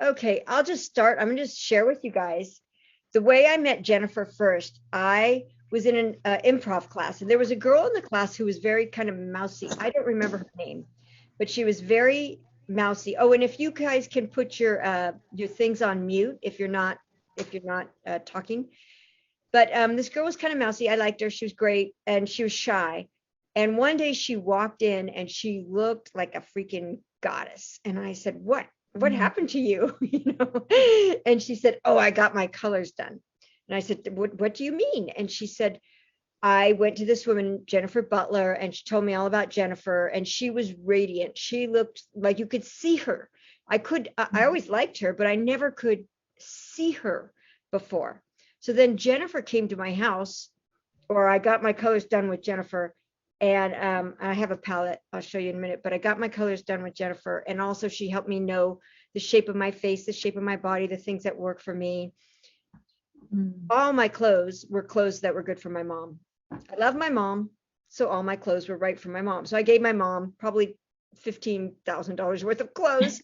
Okay, I'll just start. I'm going to just share with you guys the way I met Jennifer first. I was in an improv class, and there was a girl in the class who was very kind of mousy. I don't remember her name, but she was very mousy. Oh, and if you guys can put your things on mute if you're not talking. But this girl was kind of mousy. I liked her. She was great, and she was shy. And one day she walked in, and she looked like a freaking goddess. And I said, What happened to you?" You know? And she said, "Oh, I got my colors done." And I said, What do you mean?" And she said, "I went to this woman, Jennifer Butler, and she told me all about Jennifer, and she was radiant. She looked like you could see her. I always liked her, but I never could see her before. So then Jennifer came to my house, or I got my colors done with Jennifer. And I have a palette I'll show you in a minute, but I got my colors done with Jennifer. And also, she helped me know the shape of my face, the shape of my body, the things that work for me. All my clothes were clothes that were good for my mom. I love my mom, so all my clothes were right for my mom. So I gave my mom probably $15,000 worth of clothes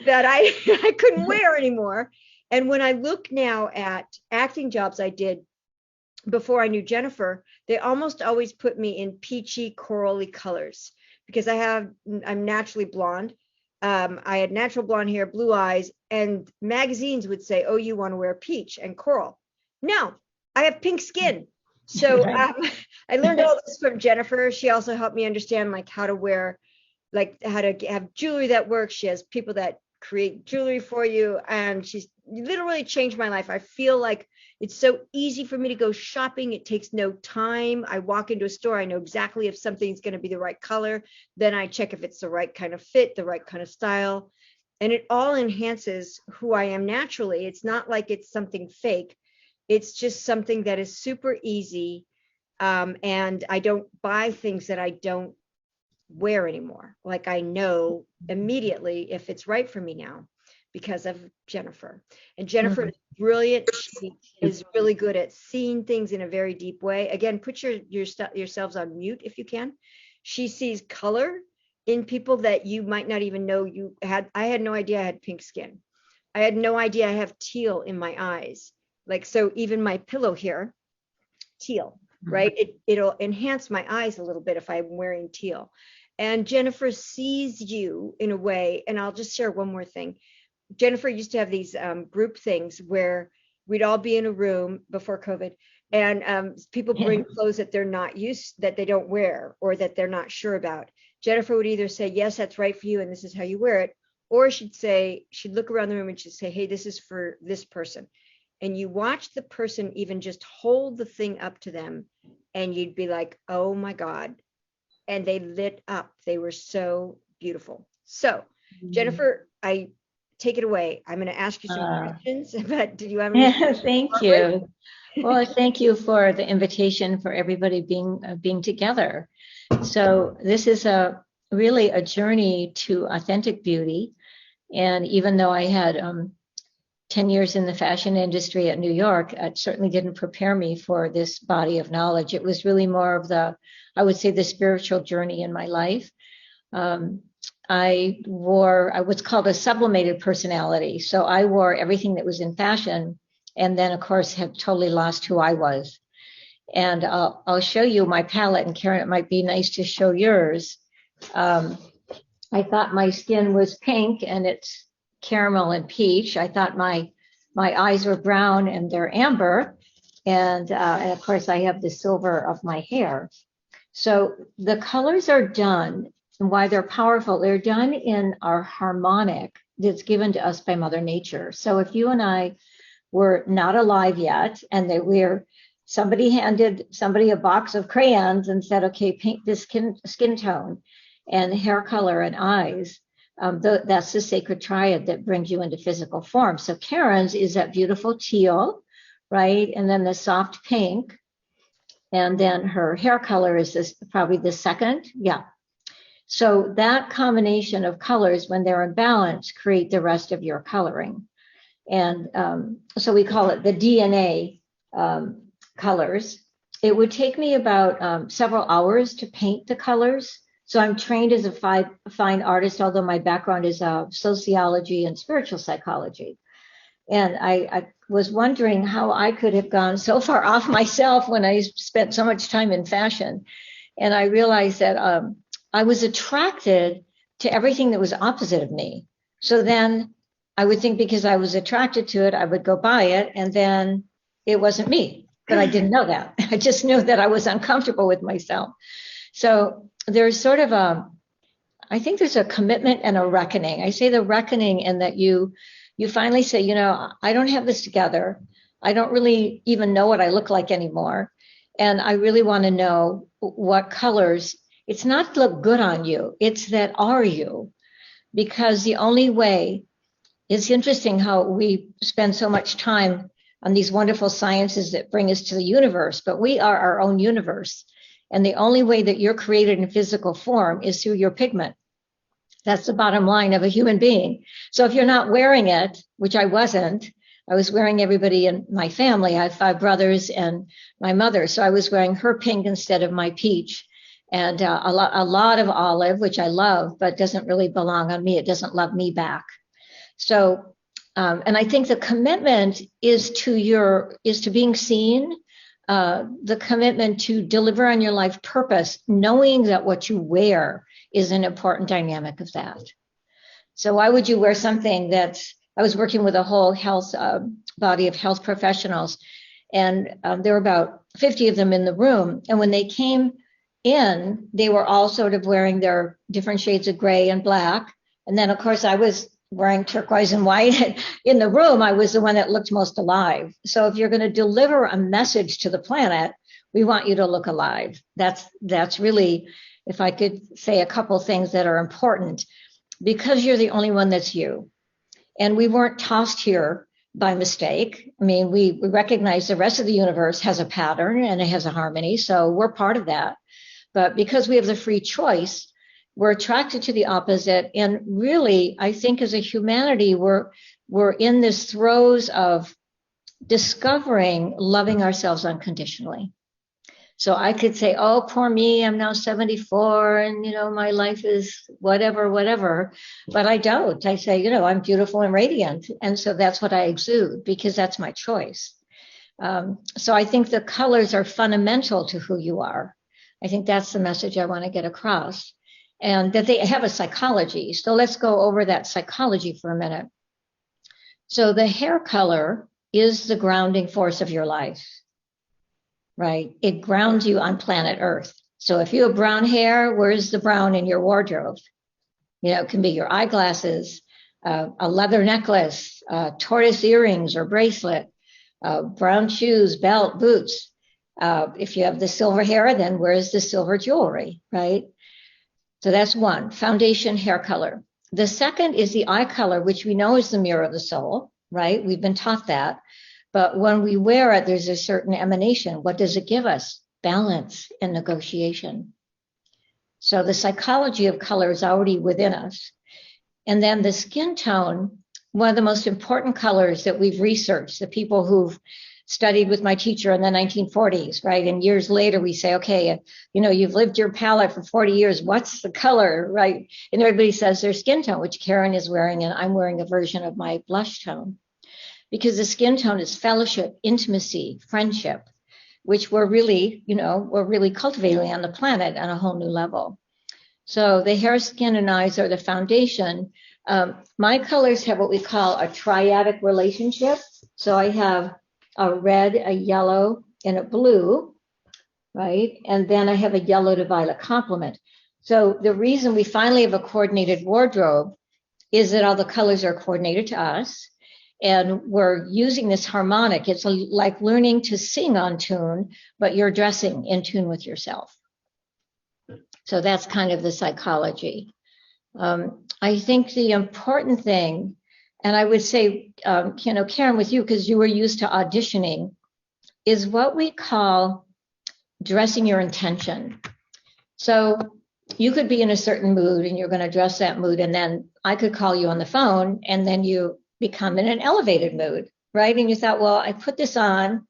that I couldn't wear anymore. And when I look now at acting jobs I did before I knew Jennifer, they almost always put me in peachy corally colors because I'm naturally blonde. I had natural blonde hair, blue eyes, and magazines would say, "Oh, you want to wear peach and coral." No, I have pink skin. So I learned all this from Jennifer. She also helped me understand like how to wear, like how to have jewelry that works. She has people that create jewelry for you, and she's literally changed my life. I feel like it's so easy for me to go shopping. It takes no time. I walk into a store, I know exactly if something's going to be the right color. Then I check if it's the right kind of fit, the right kind of style. And it all enhances who I am naturally. It's not like it's something fake. It's just something that is super easy. And I don't buy things that I don't wear anymore. Like I know immediately if it's right for me now because of Jennifer. And Jennifer is brilliant. She is really good at seeing things in a very deep way. Again, put yourselves on mute if you can. She sees color in people that you might not even know you had. I had no idea I had pink skin. I had no idea I have teal in my eyes. Like, so even my pillow here, teal, right? It'll enhance my eyes a little bit if I'm wearing teal. And Jennifer sees you in a way, and I'll just share one more thing. Jennifer used to have these group things where we'd all be in a room before COVID, and people bring clothes that they're not used, that they don't wear, or that they're not sure about. Jennifer would either say, "Yes, that's right for you, and this is how you wear it," or she'd look around the room and she'd say, "Hey, this is for this person." And you watch the person even just hold the thing up to them, and you'd be like, "Oh my God." And they lit up. They were so beautiful. So, Jennifer, I take it away. I'm going to ask you some questions, but did you have any? Thank you. Well, thank you for the invitation for everybody being together. So this is really a journey to authentic beauty. And even though I had 10 years in the fashion industry at New York, it certainly didn't prepare me for this body of knowledge. It was really more of I would say, the spiritual journey in my life. I what's called a sublimated personality. So I wore everything that was in fashion, and then of course had totally lost who I was. And I'll show you my palette, and Karen, it might be nice to show yours. I thought my skin was pink, and it's caramel and peach. I thought my eyes were brown, and they're amber. And of course I have the silver of my hair. So the colors are done, and why they're powerful, they're done in our harmonic that's given to us by Mother Nature. So if you and I were not alive yet, and somebody handed somebody a box of crayons and said, "Okay, paint this skin tone and hair color and eyes," that's the sacred triad that brings you into physical form. So Karen's is that beautiful teal, right? And then the soft pink. And then her hair color is probably the second. Yeah. So that combination of colors, when they're in balance, create the rest of your coloring. And so we call it the DNA colors. It would take me about several hours to paint the colors. So I'm trained as a fine artist, although my background is sociology and spiritual psychology. And I was wondering how I could have gone so far off myself when I spent so much time in fashion. And I realized that I was attracted to everything that was opposite of me. So then I would think because I was attracted to it, I would go buy it, and then it wasn't me. But I didn't know that. I just knew that I was uncomfortable with myself. So there's sort of I think there's a commitment and a reckoning. I say the reckoning in that you finally say, you know, I don't have this together. I don't really even know what I look like anymore. And I really want to know what colors. It's not to look good on you. It's that are you? Because the only way, it's interesting how we spend so much time on these wonderful sciences that bring us to the universe, but we are our own universe. And the only way that you're created in physical form is through your pigment. That's the bottom line of a human being. So if you're not wearing it, which I wasn't, I was wearing everybody in my family. I have 5 brothers and my mother. So I was wearing her pink instead of my peach, and a lot of olive, which I love, but doesn't really belong on me. It doesn't love me back. So, and I think the commitment is to being seen, the commitment to deliver on your life purpose, knowing that what you wear is an important dynamic of that. So why would you wear something that's, I was working with a whole health body of health professionals, and there were about 50 of them in the room. And when they came in, they were all sort of wearing their different shades of gray and black. And then, of course, I was wearing turquoise and white. In the room, I was the one that looked most alive. So if you're going to deliver a message to the planet, we want you to look alive. That's really, if I could say a couple things that are important, because you're the only one that's you. And we weren't tossed here by mistake. I mean, we recognize the rest of the universe has a pattern and it has a harmony. So we're part of that. But because we have the free choice, we're attracted to the opposite. And really, I think as a humanity, we're in this throes of discovering loving ourselves unconditionally. So I could say, oh, poor me, I'm now 74 and, you know, my life is whatever. But I don't. I say, you know, I'm beautiful and radiant. And so that's what I exude because that's my choice. So I think the colors are fundamental to who you are. I think that's the message I want to get across, and that they have a psychology. So let's go over that psychology for a minute. So the hair color is the grounding force of your life, right? It grounds you on planet Earth. So if you have brown hair, where's the brown in your wardrobe? You know, it can be your eyeglasses, a leather necklace, tortoise earrings or bracelet, brown shoes, belt, boots. If you have the silver hair, then where's the silver jewelry, right? So that's one, foundation hair color. The second is the eye color, which we know is the mirror of the soul, right? We've been taught that. But when we wear it, there's a certain emanation. What does it give us? Balance and negotiation. So the psychology of color is already within us. And then the skin tone, one of the most important colors that we've researched, the people who've studied with my teacher in the 1940s, right? And years later, we say, okay, you know, you've lived your palette for 40 years. What's the color, right? And everybody says their skin tone, which Karen is wearing, and I'm wearing a version of my blush tone. Because the skin tone is fellowship, intimacy, friendship, which we're really cultivating on the planet on a whole new level. So the hair, skin, and eyes are the foundation. My colors have what we call a triadic relationship. So I have a red, a yellow, and a blue, right? And then I have a yellow to violet complement. So the reason we finally have a coordinated wardrobe is that all the colors are coordinated to us. And we're using this harmonic. It's like learning to sing on tune, but you're dressing in tune with yourself. So that's kind of the psychology. I think the important thing, and I would say, Karen, with you, because you were used to auditioning, is what we call dressing your intention. So you could be in a certain mood and you're going to dress that mood, and then I could call you on the phone and then you become in an elevated mood, right? And you thought, well, I put this on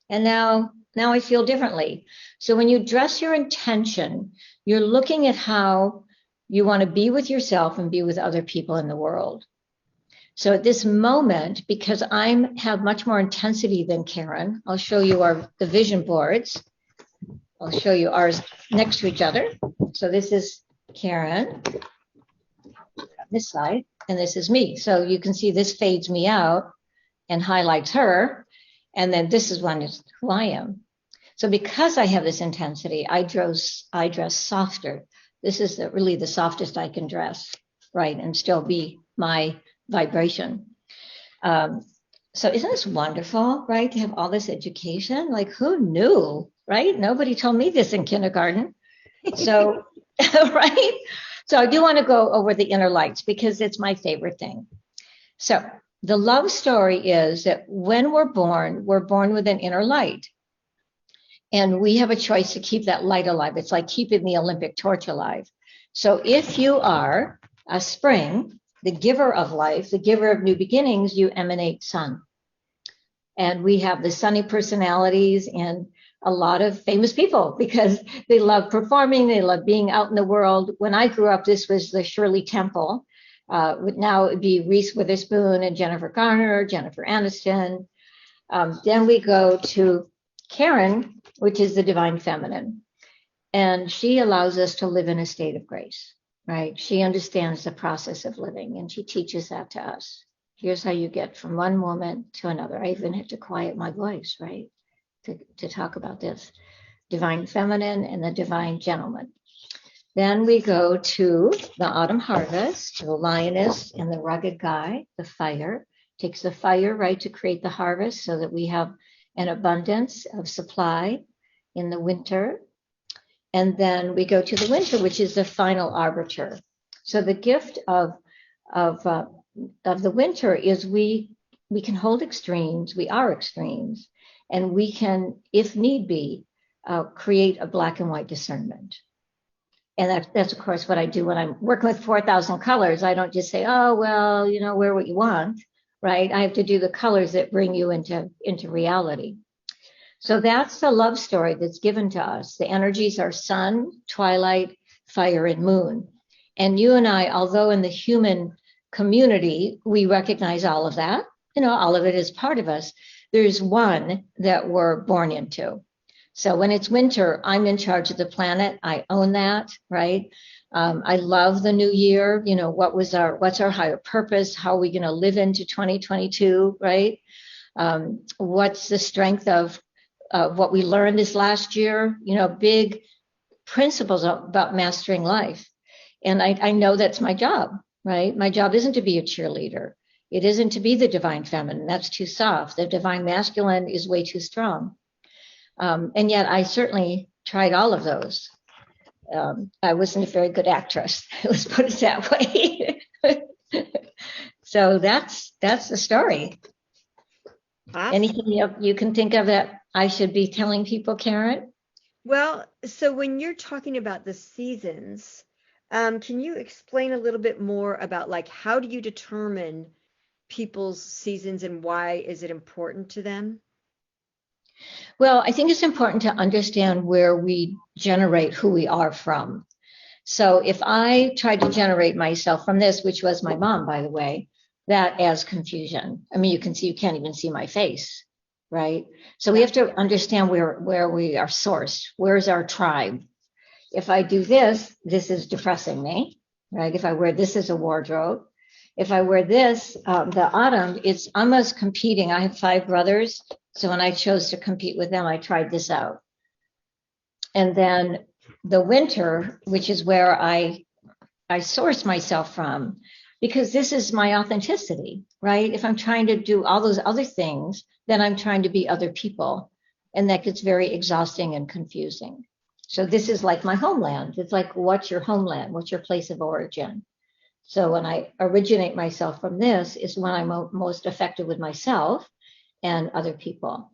and now now I feel differently. So when you dress your intention, you're looking at how you want to be with yourself and be with other people in the world. So at this moment, because I have much more intensity than Karen, I'll show you the vision boards. I'll show you ours next to each other. So this is Karen on this side, and this is me. So you can see this fades me out and highlights her. And then this is who I am. So because I have this intensity, I dress softer. This is really the softest I can dress, right? And still be my vibration. So isn't this wonderful, right? To have all this education, like who knew, right? Nobody told me this in kindergarten. So, right? So I do want to go over the inner lights because it's my favorite thing. So the love story is that when we're born with an inner light. And we have a choice to keep that light alive. It's like keeping the Olympic torch alive. So if you are a spring, the giver of life, the giver of new beginnings, you emanate sun. And we have the sunny personalities and a lot of famous people because they love performing, they love being out in the world. When I grew up, this was the Shirley Temple. Now it would be Reese Witherspoon and Jennifer Garner, Jennifer Aniston. Then we go to Karen, which is the divine feminine. And she allows us to live in a state of grace, right? She understands the process of living and she teaches that to us. Here's how you get from one moment to another. I even had to quiet my voice, right? To talk about this divine feminine and the divine gentleman. Then we go to the autumn harvest, to the lioness and the rugged guy, the fire. Takes the fire, right, to create the harvest so that we have an abundance of supply in the winter. And then we go to the winter, which is the final arbiter. So the gift of the winter is we can hold extremes, we are extremes, and we can, if need be, create a black and white discernment. And that's of course what I do when I'm working with 4,000 colors. I don't just say, oh, well, wear what you want. Right? I have to do the colors that bring you into reality. So that's the love story that's given to us. The energies are sun, twilight, fire, and moon. And you and I, although in the human community, we recognize all of that, all of it is part of us. There's one that we're born into. So when it's winter, I'm in charge of the planet. I own that, right? I love the new year. What's our higher purpose? How are we going to live into 2022, right? What's the strength of what we learned this last year? Big principles about mastering life. And I know that's my job, right? My job isn't to be a cheerleader. It isn't to be the divine feminine. That's too soft. The divine masculine is way too strong. And yet I certainly tried all of those. I wasn't a very good actress. Let's put it that way. So that's the story. Awesome. Anything you can think of that I should be telling people, Karen? Well, so when you're talking about the seasons, can you explain a little bit more about how do you determine people's seasons and why is it important to them? Well, I think it's important to understand where we generate who we are from. So if I tried to generate myself from this, which was my mom, by the way, that adds confusion. I mean, you can't even see my face, right? So we have to understand where we are sourced. Where's our tribe? If I do this is depressing me, right? If I wear this as a wardrobe, if I wear this, the autumn, it's almost competing. I have 5 brothers. So when I chose to compete with them, I tried this out. And then the winter, which is where I source myself from, because this is my authenticity, right? If I'm trying to do all those other things, then I'm trying to be other people. And that gets very exhausting and confusing. So this is like my homeland. It's like, what's your homeland? What's your place of origin? So when I originate myself from this is when I'm most effective with myself and other people.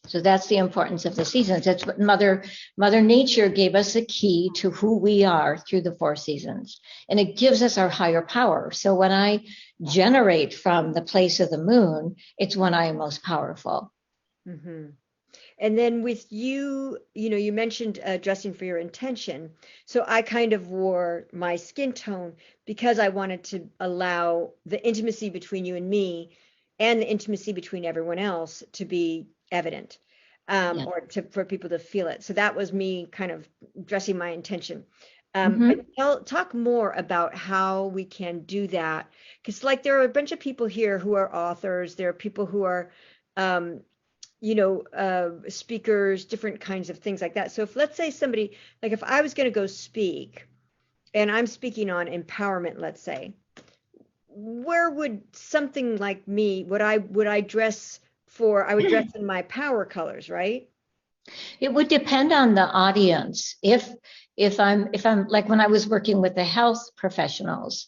So that's the importance of the seasons. That's what Mother Nature gave us a key to who we are through the 4 seasons. And it gives us our higher power. So when I generate from the place of the moon, it's when I am most powerful. Mm-hmm. And then with you, you mentioned dressing for your intention. So I kind of wore my skin tone because I wanted to allow the intimacy between you and me and the intimacy between everyone else to be evident, Yeah. or for people to feel it. So that was me kind of dressing my intention. Hmm. But talk more about how we can do that. Because, like, there are a bunch of people here who are authors, there are people who are, um, speakers, different kinds of things like that. So if, let's say, somebody, like if I was going to go speak and I'm speaking on empowerment, let's say, where would something like me, would I dress for? I would dress in my power colors, right? It would depend on the audience. If I'm like when I was working with the health professionals,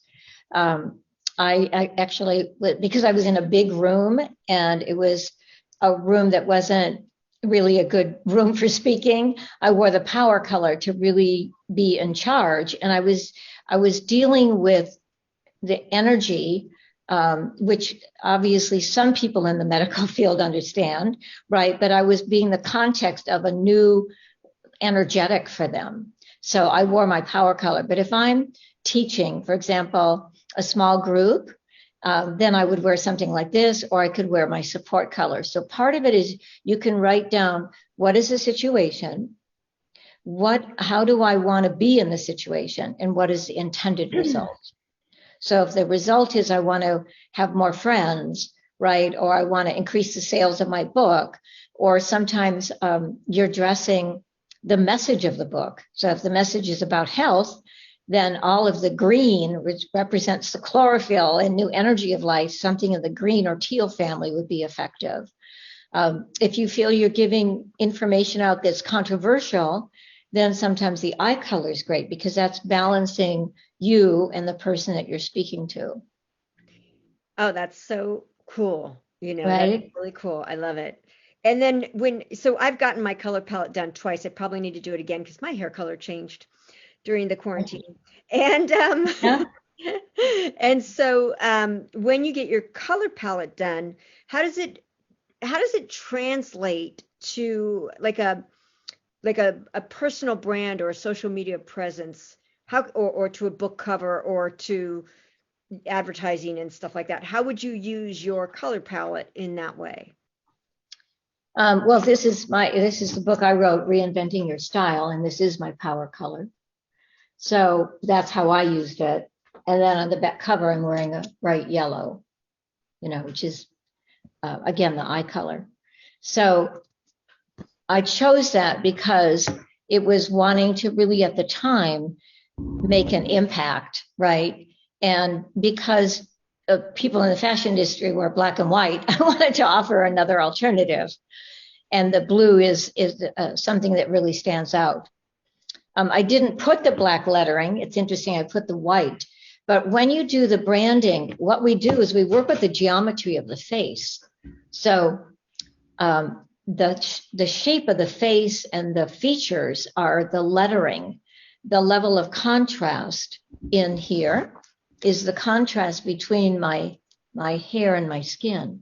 um, I actually, because I was in a big room and it was a room that wasn't really a good room for speaking, I wore the power color to really be in charge. And I was dealing with the energy, which obviously some people in the medical field understand, right? But I was being the context of a new energetic for them. So I wore my power color. But if I'm teaching, for example, a small group, then I would wear something like this, or I could wear my support color. So part of it is you can write down what is the situation, how do I want to be in the situation, and what is the intended result. So if the result is I want to have more friends, right, or I want to increase the sales of my book, or sometimes you're dressing the message of the book. So if the message is about health, then all of the green, which represents the chlorophyll and new energy of life, something in the green or teal family would be effective. If you feel you're giving information out that's controversial, then sometimes the eye color is great because that's balancing you and the person that you're speaking to. Oh, that's so cool. That's Right? really cool. I love it. And then so I've gotten my color palette done twice. I probably need to do it again because my hair color changed during the quarantine. And Yeah. and so when you get your color palette done, how does it translate to like a personal brand or a social media presence? How, or to a book cover or to advertising and stuff like that? How would you use your color palette in that way? Well, this is the book I wrote, Reinventing Your Style, and this is my power color. So that's how I used it. And then on the back cover, I'm wearing a bright yellow, which is again the eye color. So I chose that because it was wanting to really at the time make an impact, right? And because people in the fashion industry were black and white, I wanted to offer another alternative. And the blue is something that really stands out. I didn't put the black lettering. It's interesting, I put the white. But when you do the branding, what we do is we work with the geometry of the face. So the shape of the face and the features are the lettering. The level of contrast in here is the contrast between my hair and my skin.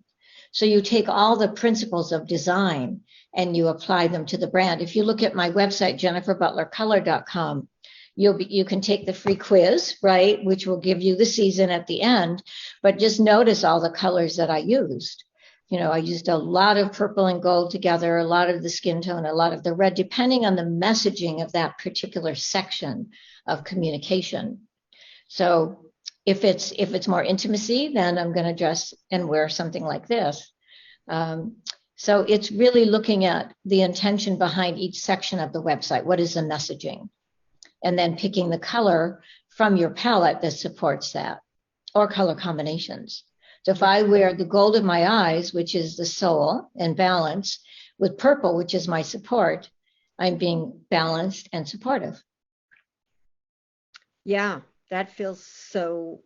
So you take all the principles of design and you apply them to the brand. If you look at my website, jenniferbutlercolor.com, you can take the free quiz, right, which will give you the season at the end, but just notice all the colors that I used. I used a lot of purple and gold together, a lot of the skin tone, a lot of the red, depending on the messaging of that particular section of communication. So if it's more intimacy, then I'm going to dress and wear something like this. So it's really looking at the intention behind each section of the website. What is the messaging? And then picking the color from your palette that supports that, or color combinations. So if I wear the gold of my eyes, which is the soul and balance, with purple, which is my support, I'm being balanced and supportive. Yeah, that feels so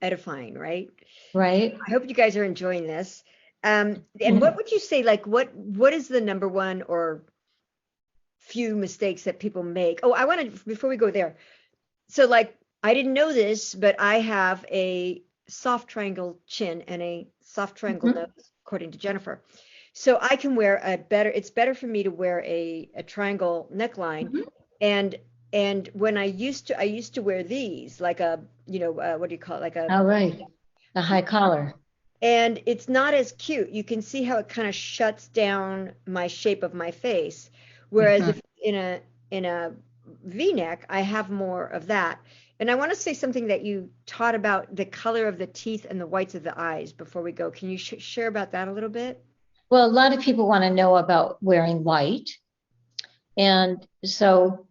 edifying, right? Right? I hope you guys are enjoying this. And what would you say, like, what is the number one or few mistakes that people make? Oh, I want to, before we go there. So, like, I didn't know this, but I have a soft triangle chin and a soft triangle nose, according to Jennifer. So I can wear it's better for me to wear a triangle neckline. Mhm. And when I used to wear these like a, what do you call it? Like a, All right. The high collar. and it's not as cute. You can see how it kind of shuts down my shape of my face. Whereas Mhm. if in a V-neck, I have more of that. And I want to say something that you taught about the color of the teeth and the whites of the eyes before we go. Can you share about that a little bit? Well, a lot of people want to know about wearing white. And so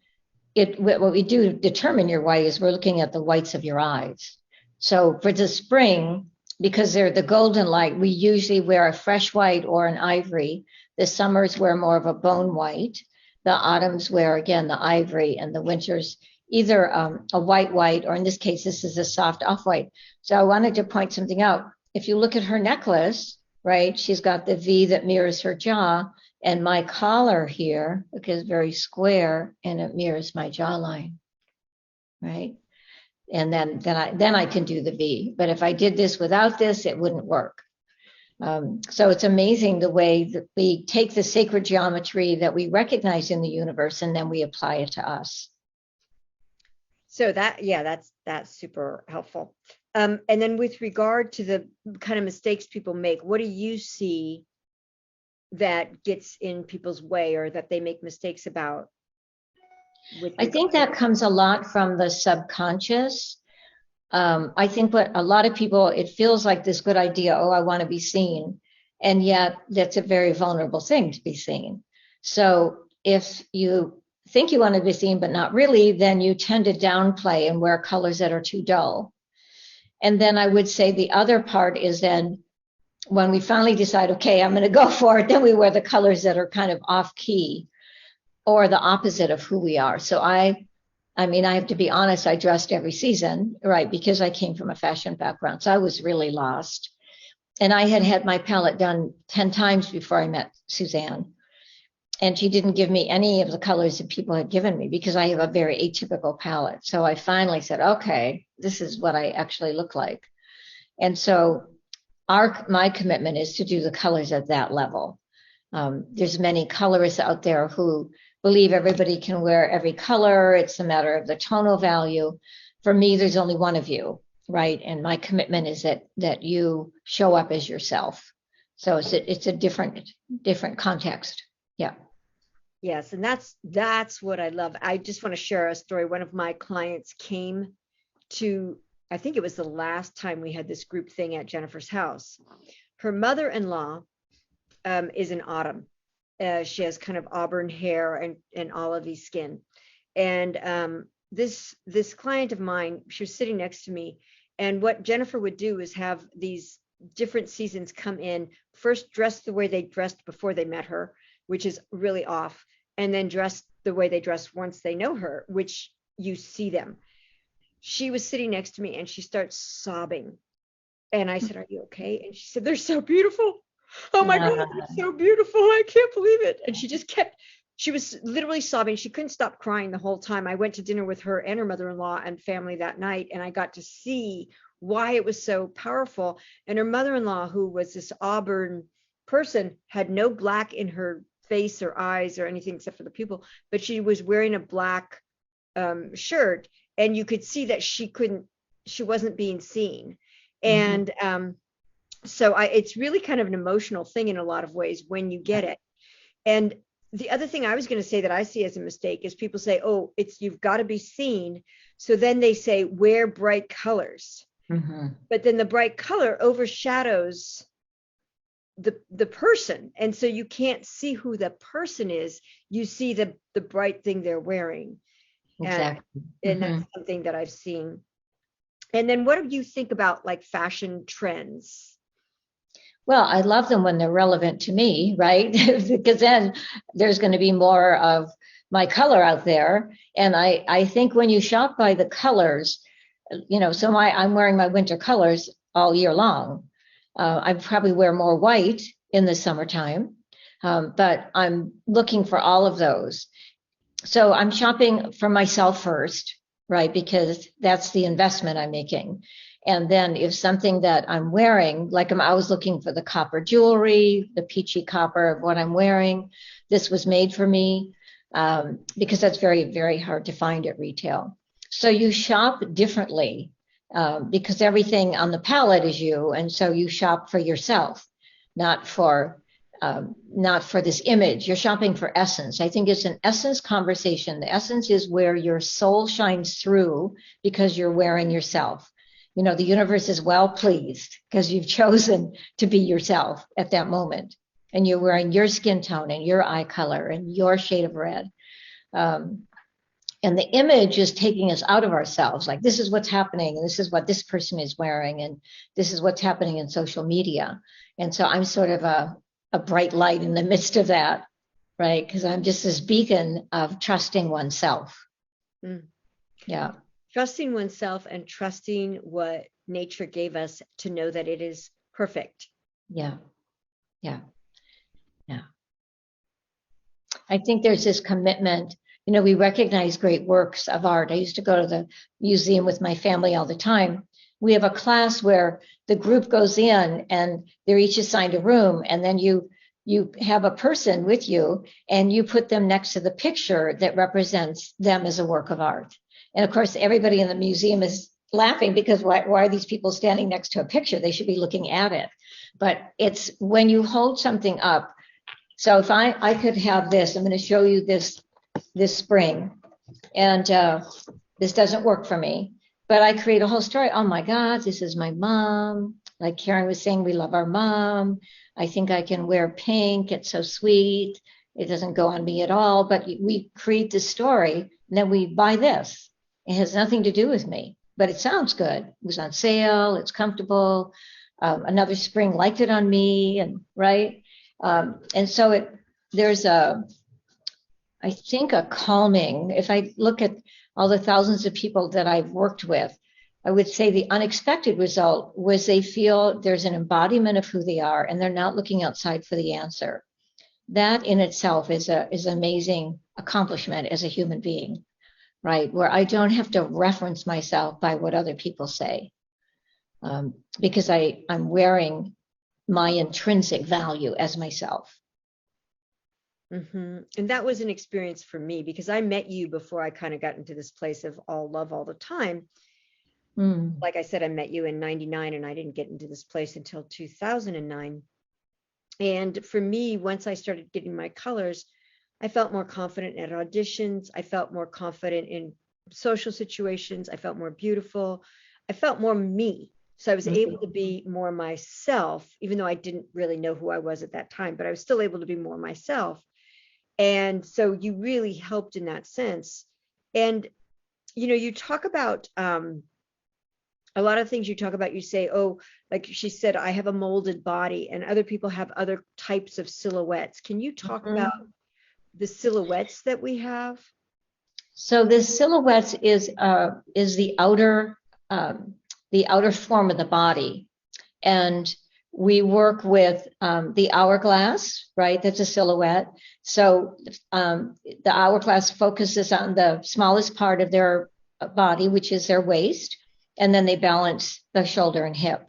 what we do to determine your white is we're looking at the whites of your eyes. So for the spring, because they're the golden light, we usually wear a fresh white or an ivory. The summers wear more of a bone white. The autumns wear again the ivory, and the winters either a white, or in this case, this is a soft off-white. So I wanted to point something out. If you look at her necklace, right, she's got the V that mirrors her jaw, and my collar here, is very square, and it mirrors my jawline, right? And then I can do the V. But if I did this without this, it wouldn't work. So it's amazing the way that we take the sacred geometry that we recognize in the universe and then we apply it to us. So that's super helpful. And then with regard to the kind of mistakes people make, what do you see that gets in people's way or that they make mistakes about? I think that comes a lot from the subconscious. I think what a lot of people, it feels like this good idea, oh, I want to be seen. And yet that's a very vulnerable thing to be seen. So if you think you want to be seen, but not really, then you tend to downplay and wear colors that are too dull. And then I would say the other part is then when we finally decide, okay, I'm going to go for it, then we wear the colors that are kind of off key or the opposite of who we are. So I mean, I have to be honest, I dressed every season, right? Because I came from a fashion background. So I was really lost. And I had had my palette done 10 times before I met Suzanne. And she didn't give me any of the colors that people had given me because I have a very atypical palette. So I finally said, okay, this is what I actually look like. And so my commitment is to do the colors at that level. There's many colorists out there who believe everybody can wear every color. It's a matter of the tonal value. For me, there's only one of you, right? And my commitment is that you show up as yourself. So it's a different context. Yeah. Yes, and that's what I love. I just want to share a story. One of my clients came to, I think it was the last time we had this group thing at Jennifer's house. Her mother-in-law is an autumn. She has kind of auburn hair and olivey skin. And this client of mine, she was sitting next to me. And what Jennifer would do is have these different seasons come in, first dressed the way they dressed before they met her, which is really off, and then dressed the way they dress once they know her, which you see them. She was sitting next to me and she starts sobbing. And I said, "Are you okay?" And she said, "They're so beautiful. Oh my God, they're so beautiful. I can't believe it." And she was literally sobbing. She couldn't stop crying the whole time. I went to dinner with her and her mother-in-law and family that night, and I got to see why it was so powerful. And her mother-in-law, who was this auburn person, had no black in her face or eyes or anything except for the pupil, but she was wearing a black shirt, and you could see that she wasn't being seen. And so it's really kind of an emotional thing in a lot of ways when you get it. And the other thing I was going to say that I see as a mistake is people say, oh, you've got to be seen. So then they say, wear bright colors. But then the bright color overshadows the person. And so you can't see who the person is. You see the bright thing they're wearing. Exactly. And that's something that I've seen. And then what do you think about like fashion trends? Well, I love them when they're relevant to me, right? Because then there's going to be more of my color out there. And I think when you shop by the colors, so I'm wearing my winter colors all year long. I probably wear more white in the summertime, but I'm looking for all of those. So I'm shopping for myself first, right? Because that's the investment I'm making. And then if something that I'm wearing, like I was looking for the copper jewelry, the peachy copper of what I'm wearing, this was made for me, because that's very, very hard to find at retail. So you shop differently, because everything on the palette is you. And so you shop for yourself, not for this image. You're shopping for essence. I think it's an essence conversation. The essence is where your soul shines through because you're wearing yourself. You know, the universe is well pleased because you've chosen to be yourself at that moment. And you're wearing your skin tone and your eye color and your shade of red. And the image is taking us out of ourselves. Like, this is what's happening. And this is what this person is wearing. And this is what's happening in social media. And so I'm sort of a bright light in the midst of that, right? Because I'm just this beacon of trusting oneself. Mm. Yeah. Trusting oneself and trusting what nature gave us to know that it is perfect. Yeah. Yeah. Yeah. I think there's this commitment. You know, we recognize great works of art. I used to go to the museum with my family all the time. We have a class where the group goes in and they're each assigned a room, and then you have a person with you and you put them next to the picture that represents them as a work of art. And of course, everybody in the museum is laughing because why are these people standing next to a picture? They should be looking at it. But it's when you hold something up. So if I could have this, I'm going to show you this spring, and this doesn't work for me, but I create a whole story. Oh my God, this is my mom. Like Karen was saying, we love our mom. I think I can wear pink. It's so sweet. It doesn't go on me at all, but we create this story, and then we buy this. It has nothing to do with me, but it sounds good. It was on sale. It's comfortable. Another spring liked it on me, and right. And so there's I think a calming. If I look at all the thousands of people that I've worked with, I would say the unexpected result was they feel there's an embodiment of who they are, and they're not looking outside for the answer. That in itself is an amazing accomplishment as a human being, right? Where I don't have to reference myself by what other people say, because I'm wearing my intrinsic value as myself. Mm-hmm. And that was an experience for me because I met you before I kind of got into this place of all love all the time. Like I said, I met you in 99 and I didn't get into this place until 2009. And for me, once I started getting my colors, I felt more confident at auditions. I felt more confident in social situations. I felt more beautiful. I felt more me. So I was able to be more myself, even though I didn't really know who I was at that time, but I was still able to be more myself. And so you really helped in that sense. And, you know, you talk about a lot of things you talk about, you say, oh, like she said, I have a molded body and other people have other types of silhouettes. Can you talk about the silhouettes that we have? So this silhouettes is the outer form of the body, and we work with the hourglass, right? That's a silhouette. So the hourglass focuses on the smallest part of their body, which is their waist, and then they balance the shoulder and hip.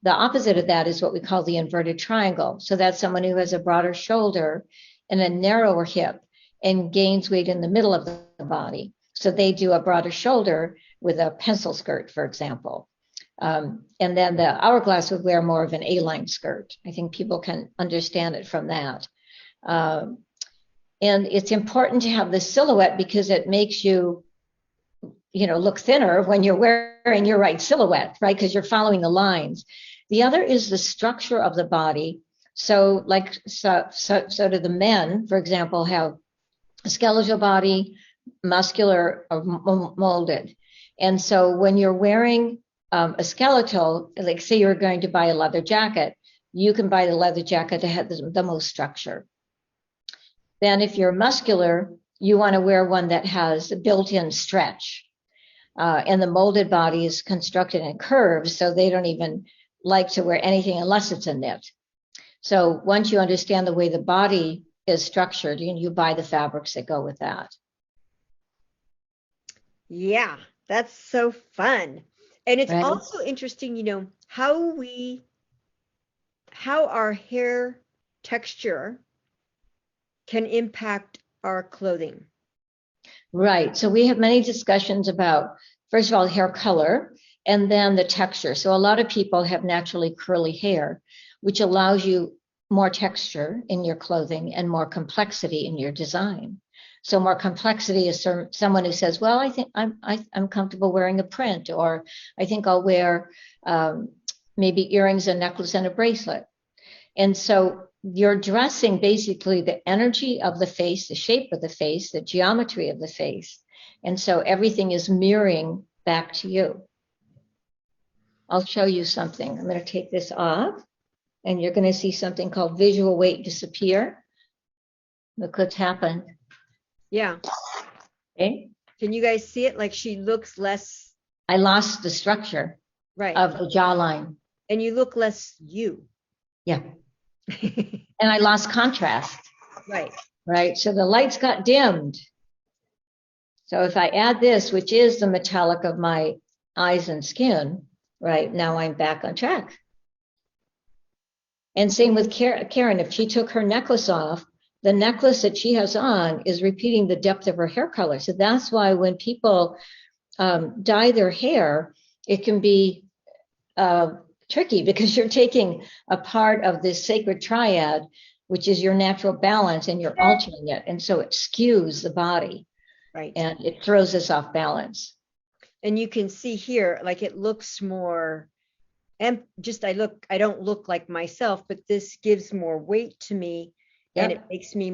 The opposite of that is what we call the inverted triangle. So that's someone who has a broader shoulder and a narrower hip and gains weight in the middle of the body. So they do a broader shoulder with a pencil skirt, for example. And then the hourglass would wear more of an A-line skirt. I think people can understand it from that. And it's important to have the silhouette because it makes you, look thinner when you're wearing your right silhouette, right? Because you're following the lines. The other is the structure of the body. So do the men, for example, have a skeletal body, muscular, or molded. And so when you're wearing a skeletal, like say you're going to buy a leather jacket, you can buy the leather jacket that has the most structure. Then if you're muscular, you want to wear one that has a built-in stretch. And the molded body is constructed in curves, so they don't even like to wear anything unless it's a knit. So once you understand the way the body is structured, you buy the fabrics that go with that. Yeah, that's so fun. And it's right? also interesting, how our hair texture can impact our clothing. Right. So we have many discussions about, first of all, hair color and then the texture. So a lot of people have naturally curly hair, which allows you more texture in your clothing and more complexity in your design. So more complexity is someone who says, well, I think I'm comfortable wearing a print, or I think I'll wear maybe earrings, a necklace, and a bracelet. And so you're dressing basically the energy of the face, the shape of the face, the geometry of the face. And so everything is mirroring back to you. I'll show you something. I'm going to take this off, and you're going to see something called visual weight disappear. Look what's happened. Yeah. Okay. Can you guys see it? Like she looks less. I lost the structure Right. of the jawline. And you look less you. Yeah. And I lost contrast. Right. Right. So the lights got dimmed. So if I add this, which is the metallic of my eyes and skin, right, now I'm back on track. And same with Karen. If she took her necklace off, the necklace that she has on is repeating the depth of her hair color. So that's why when people dye their hair, it can be tricky, because you're taking a part of this sacred triad, which is your natural balance, and you're altering it. And so it skews the body. Right. And it throws us off balance. And you can see here, like it looks more, and just I don't look like myself, but this gives more weight to me. Yep. And it makes me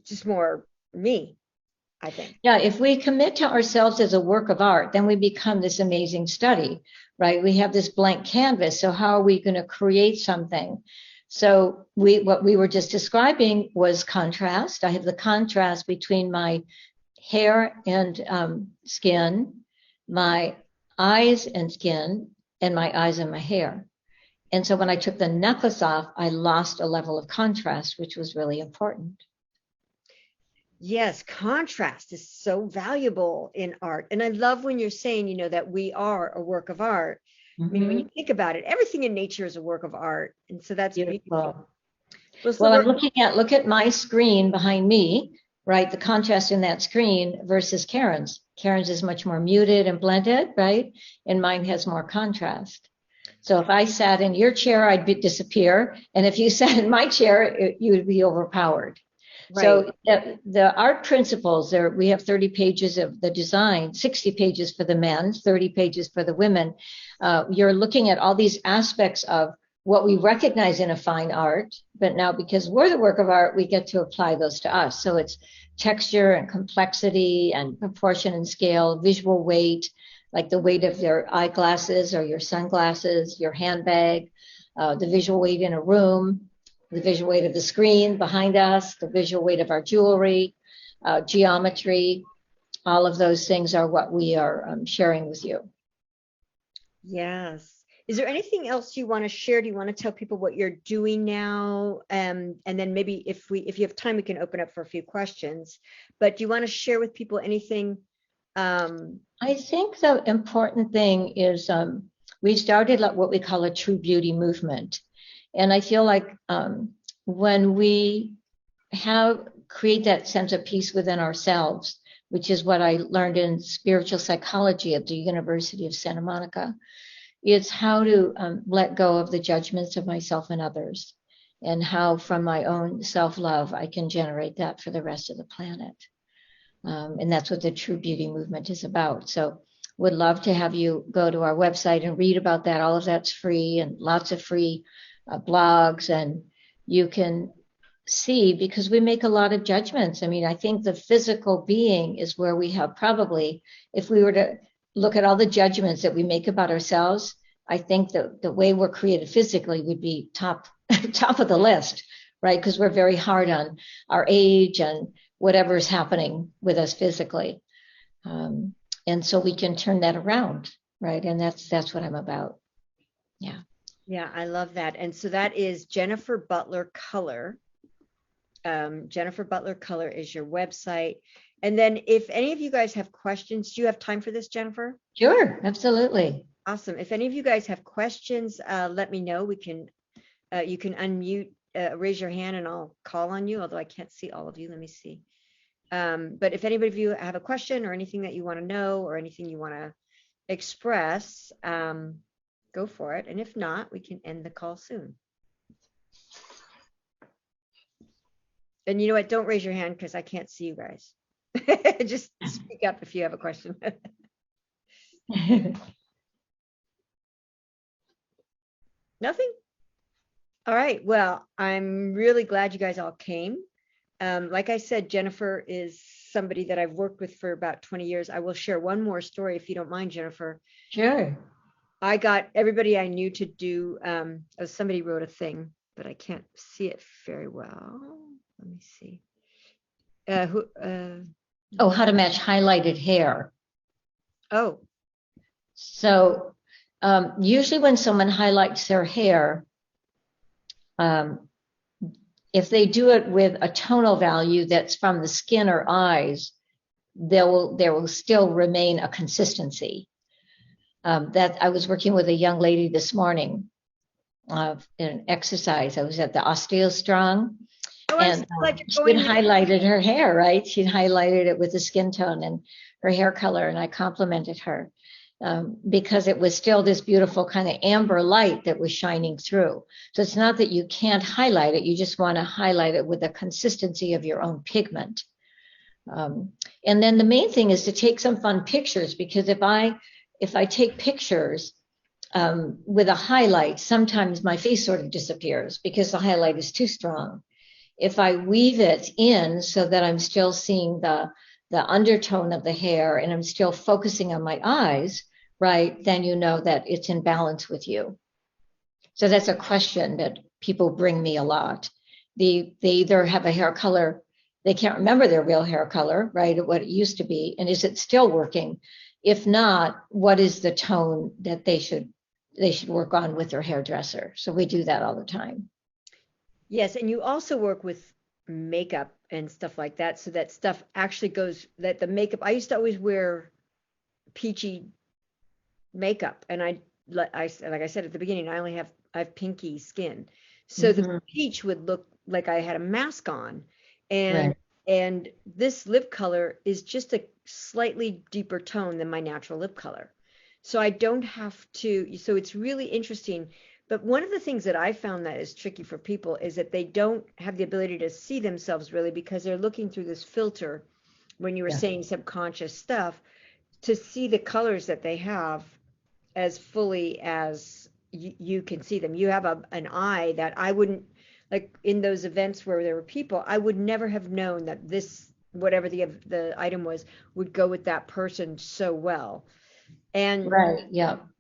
just more me, I think. Yeah, if we commit to ourselves as a work of art, then we become this amazing study, right? We have this blank canvas. So how are we going to create something? So what we were just describing was contrast. I have the contrast between my hair and skin, my eyes and skin, and my eyes and my hair. And so when I took the necklace off, I lost a level of contrast, which was really important. Yes, contrast is so valuable in art. And I love when you're saying, that we are a work of art. I mean, when you think about it, everything in nature is a work of art. And so that's beautiful. Well, I'm look at my screen behind me, right? The contrast in that screen versus Karen's. Karen's is much more muted and blended, right? And mine has more contrast. So if I sat in your chair, I'd disappear. And if you sat in my chair, you would be overpowered. Right. So the art principles there, we have 30 pages of the design, 60 pages for the men, 30 pages for the women. You're looking at all these aspects of what we recognize in a fine art, but now because we're the work of art, we get to apply those to us. So it's texture and complexity and proportion and scale, visual weight, like the weight of your eyeglasses or your sunglasses, your handbag, the visual weight in a room, the visual weight of the screen behind us, the visual weight of our jewelry, geometry. All of those things are what we are sharing with you. Yes. Is there anything else you want to share? Do you want to tell people what you're doing now? And then maybe if you have time, we can open up for a few questions. But do you want to share with people anything? I think the important thing is we started what we call a true beauty movement. And I feel like when we create that sense of peace within ourselves, which is what I learned in spiritual psychology at the University of Santa Monica, it's how to let go of the judgments of myself and others, and how from my own self-love I can generate that for the rest of the planet. And that's what the True Beauty Movement is about. So would love to have you go to our website and read about that. All of that's free, and lots of free blogs, and you can see, because we make a lot of judgments. I mean, I think the physical being is where we have probably, if we were to look at all the judgments that we make about ourselves, I think that the way we're created physically would be top of the list, right? Because we're very hard on our age and whatever's happening with us physically. And so we can turn that around, right? And that's what I'm about. Yeah. Yeah, I love that. And so that is Jennifer Butler Color. Jennifer Butler Color is your website. And then if any of you guys have questions, do you have time for this, Jennifer? Sure, absolutely. Awesome. If any of you guys have questions, let me know. We can, you can unmute, raise your hand and I'll call on you, although I can't see all of you. Let me see. But if anybody of you have a question or anything that you want to know or anything you want to express, go for it. And if not, we can end the call soon. And you know what? Don't raise your hand because I can't see you guys. Just speak up if you have a question. Nothing? All right. Well, I'm really glad you guys all came. Like I said, Jennifer is somebody that I've worked with for about 20 years. I will share one more story if you don't mind, Jennifer. Sure. I got everybody I knew to do, somebody wrote a thing, but I can't see it very well. Let me see. Oh, how to match highlighted hair. Oh, So usually when someone highlights their hair, if they do it with a tonal value that's from the skin or eyes, there will still remain a consistency. That I was working with a young lady this morning in an exercise. I was at the OsteoStrong, and she'd highlighted her hair, right? She'd highlighted it with the skin tone and her hair color, and I complimented her because it was still this beautiful kind of amber light that was shining through. So it's not that you can't highlight it, you just want to highlight it with the consistency of your own pigment. And then the main thing is to take some fun pictures, because if I take pictures with a highlight, sometimes my face sort of disappears because the highlight is too strong. If I weave it in so that I'm still seeing the undertone of the hair and I'm still focusing on my eyes, right, then you know that it's in balance with you. So that's a question that people bring me a lot. They either have a hair color, they can't remember their real hair color, right, what it used to be, and is it still working? If not, what is the tone that they should work on with their hairdresser? So we do that all the time. Yes, and you also work with makeup and stuff like that, so that stuff actually goes, that the makeup, I used to always wear peachy makeup, and like I said at the beginning, I have pinky skin, so the peach would look like I had a mask on, and this lip color is just a slightly deeper tone than my natural lip color, so I don't have to, so it's really interesting. But one of the things that I found that is tricky for people is that they don't have the ability to see themselves really, because they're looking through this filter, when you were saying subconscious stuff, to see the colors that they have as fully as you can see them. You have an eye that I wouldn't, like in those events where there were people, I would never have known that this, whatever the item was, would go with that person so well. And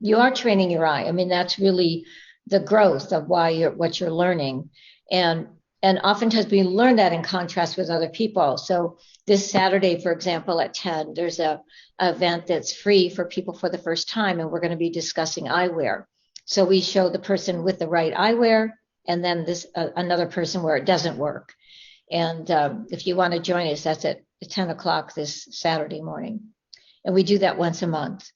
you are training your eye. I mean, that's really the growth of what you're learning, and oftentimes we learn that in contrast with other people. So this Saturday, for example, at 10, there's a event that's free for people for the first time, and we're going to be discussing eyewear. So we show the person with the right eyewear, and then this another person where it doesn't work. And if you want to join us, that's at 10 o'clock this Saturday morning, and we do that once a month.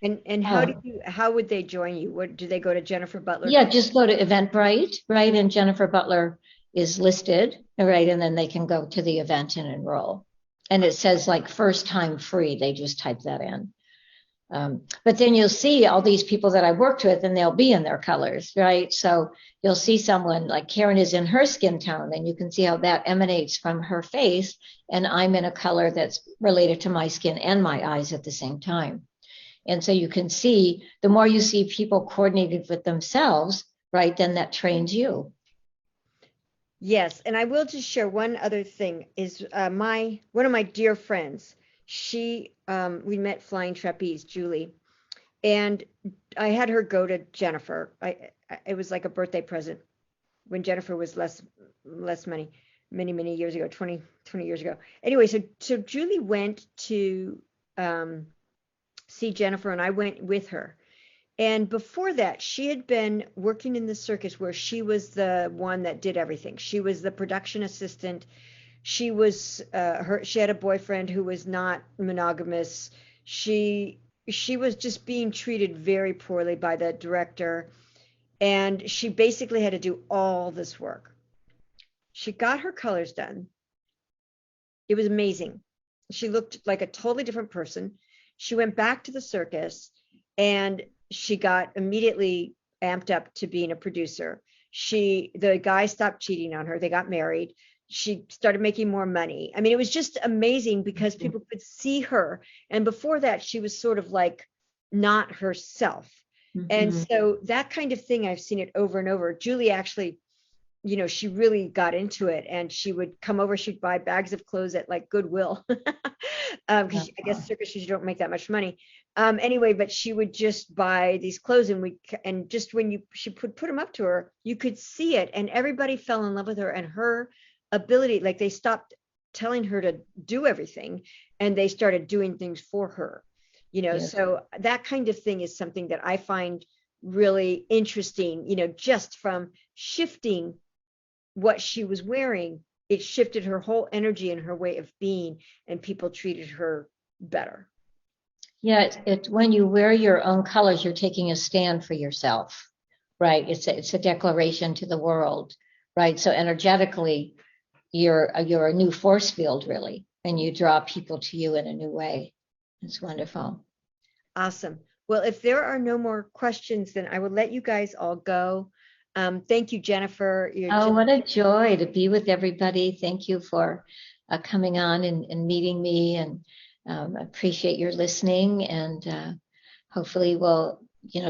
And how would they join you? What do they go to Jennifer Butler? Yeah, just go to Eventbrite, right? And Jennifer Butler is listed, right? And then they can go to the event and enroll. And it says like first time free. They just type that in. But then you'll see all these people that I worked with, and they'll be in their colors, right? So you'll see someone like Karen is in her skin tone, and you can see how that emanates from her face. And I'm in a color that's related to my skin and my eyes at the same time. And so you can see, the more you see people coordinated with themselves, right, then that trains you. Yes, and I will just share one other thing is one of my dear friends, we met flying trapeze, Julie, and I had her go to Jennifer. It was like a birthday present when Jennifer was less money, many years ago, 20 years ago. Anyway, so Julie went to see Jennifer, and I went with her. And before that, she had been working in the circus where she was the one that did everything. She was the production assistant. She was she had a boyfriend who was not monogamous. She was just being treated very poorly by the director, and she basically had to do all this work. She got her colors done. It was amazing. She looked like a totally different person. She went back to the circus, and she got immediately amped up to being a producer. The guy stopped cheating on her. They got married. She started making more money. I mean, it was just amazing because people could see her. And before that, she was sort of like not herself. And so that kind of thing, I've seen it over and over. Julie actually, she really got into it, and she would come over, she'd buy bags of clothes at like Goodwill. Because I guess circuses, you don't make that much money. Anyway, but she would just buy these clothes, and just when she put them up to her, you could see it, and everybody fell in love with her and her ability. Like, they stopped telling her to do everything, and they started doing things for her. Yes. So that kind of thing is something that I find really interesting, just from shifting what she was wearing, it shifted her whole energy and her way of being, and people treated her better. Yeah, it's when you wear your own colors, you're taking a stand for yourself, right? It's a declaration to the world, right? So energetically, you're a new force field, really, and you draw people to you in a new way. It's wonderful. Awesome. Well, if there are no more questions, then I will let you guys all go. Thank you, Jennifer. What a joy to be with everybody. Thank you for coming on and meeting me, and appreciate your listening. And hopefully we'll,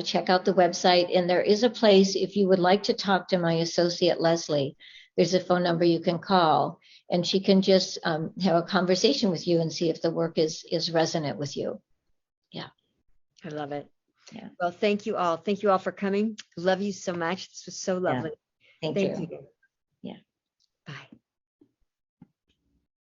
check out the website. And there is a place, if you would like to talk to my associate, Leslie, there's a phone number you can call, and she can just have a conversation with you and see if the work is resonant with you. Yeah. I love it. Yeah. Well, thank you all. Thank you all for coming. Love you so much. This was so lovely. Yeah. Thank you.